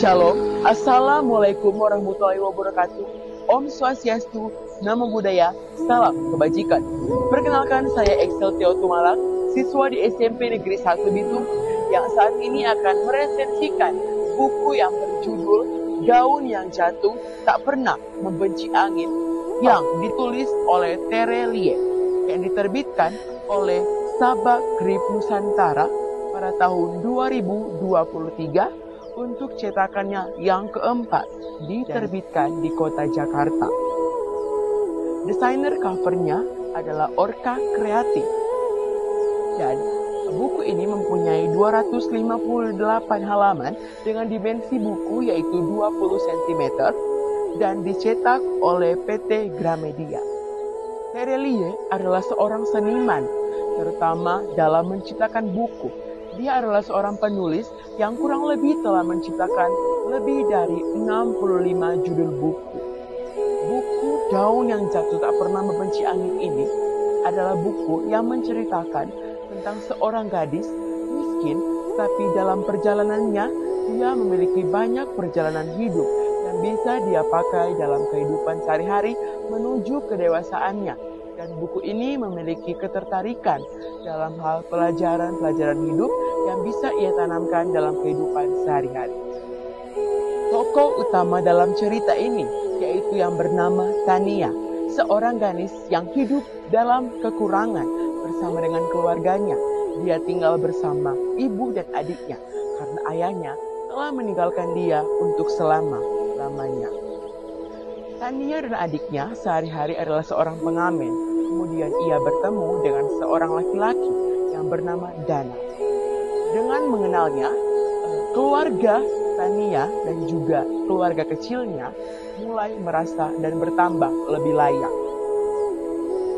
Shalom, Assalamualaikum warahmatullahi wabarakatuh. Om Swastiastu, Namo Buddhaya, Salam Kebajikan. Perkenalkan, saya Excel Theo Tumalang, siswa di SMP Negeri 1 Bitung, yang saat ini akan meresensikan buku yang berjudul Daun yang Jatuh Tak Pernah Membenci Angin, yang ditulis oleh Tere Lie, yang diterbitkan oleh Sabah Grip Nusantara pada tahun 2023 untuk cetakannya yang keempat, diterbitkan di kota Jakarta. Desainer covernya adalah Orca Kreatif. Dan buku ini mempunyai 258 halaman dengan dimensi buku yaitu 20 cm dan dicetak oleh PT Gramedia. Tere Lie adalah seorang seniman, terutama dalam menciptakan buku. Dia adalah seorang penulis yang kurang lebih telah menciptakan lebih dari 65 judul buku. Buku Daun yang Jatuh Tak Pernah Membenci Angin ini adalah buku yang menceritakan tentang seorang gadis miskin, tapi dalam perjalanannya dia memiliki banyak perjalanan hidup yang bisa dia pakai dalam kehidupan sehari-hari menuju kedewasaannya. Dan buku ini memiliki ketertarikan dalam hal pelajaran-pelajaran hidup yang bisa ia tanamkan dalam kehidupan sehari-hari. Tokoh utama dalam cerita ini yaitu yang bernama Tania, seorang gadis yang hidup dalam kekurangan bersama dengan keluarganya. Dia tinggal bersama ibu dan adiknya karena ayahnya telah meninggalkan dia untuk selama-lamanya. Tania dan adiknya sehari-hari adalah seorang pengamen. Kemudian ia bertemu dengan seorang laki-laki yang bernama Dana. Dengan mengenalnya, keluarga Tania dan juga keluarga kecilnya mulai merasa dan bertambah lebih layak.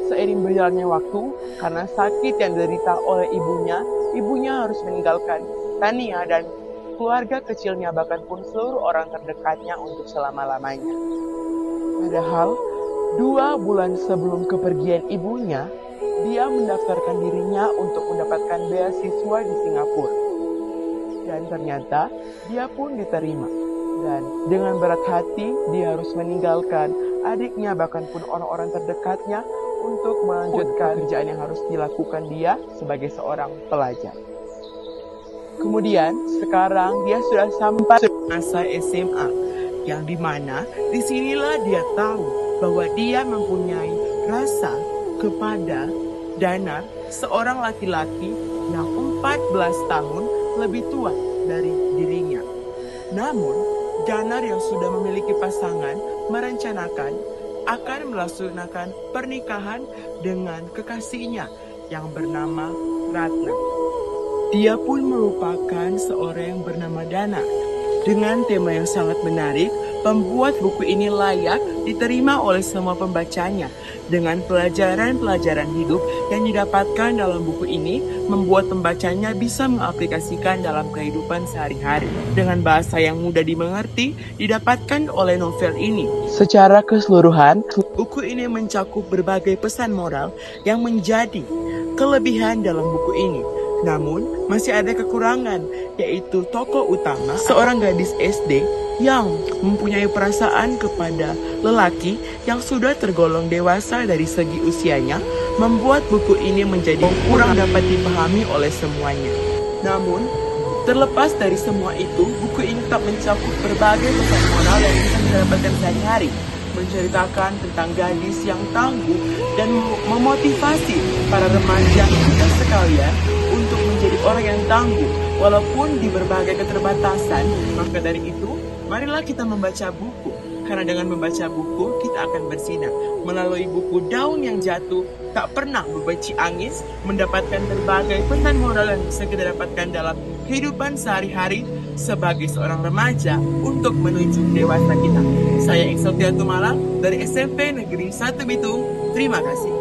Seiring berjalannya waktu, karena sakit yang diderita oleh ibunya harus meninggalkan Tania dan keluarga kecilnya, bahkan pun seluruh orang terdekatnya untuk selama-lamanya. Padahal 2 bulan sebelum kepergian ibunya, dia mendaftarkan dirinya untuk mendapatkan beasiswa di Singapura. Dan ternyata dia pun diterima. Dan dengan berat hati dia harus meninggalkan adiknya, bahkan pun orang-orang terdekatnya untuk melanjutkan pekerjaan yang harus dilakukan dia sebagai seorang pelajar. Kemudian sekarang dia sudah sampai masa SMA, yang dimana disinilah dia tahu bahwa dia mempunyai rasa kepada Danar, seorang laki-laki yang 14 tahun lebih tua dari dirinya. Namun, Danar yang sudah memiliki pasangan merencanakan akan melaksanakan pernikahan dengan kekasihnya yang bernama Ratna. Dia pun merupakan seorang yang bernama Dana. Dengan tema yang sangat menarik, pembuat buku ini layak diterima oleh semua pembacanya. Dengan pelajaran-pelajaran hidup yang didapatkan dalam buku ini, membuat pembacanya bisa mengaplikasikan dalam kehidupan sehari-hari. Dengan bahasa yang mudah dimengerti, didapatkan oleh novel ini. Secara keseluruhan, buku ini mencakup berbagai pesan moral yang menjadi kelebihan dalam buku ini. Namun, masih ada kekurangan, yaitu tokoh utama, seorang gadis SD yang mempunyai perasaan kepada lelaki yang sudah tergolong dewasa dari segi usianya, membuat buku ini menjadi kurang dapat dipahami oleh semuanya. Namun, terlepas dari semua itu, buku ini tetap mencakup berbagai pesan moral yang bisa didapatkan sehari-hari, menceritakan tentang gadis yang tangguh dan memotivasi para remaja kita sekalian untuk menjadi orang yang tangguh walaupun di berbagai keterbatasan. Maka dari itu, marilah kita membaca buku, karena dengan membaca buku kita akan bersinar. Melalui buku Daun yang Jatuh Tak Pernah Membenci Angin, mendapatkan berbagai pesan moral yang bisa kita dapatkan dalam kehidupan sehari-hari sebagai seorang remaja untuk menuju dewasa kita. Saya Excel Theo Tumalang dari SMP Negeri 1 Bitung. Terima kasih.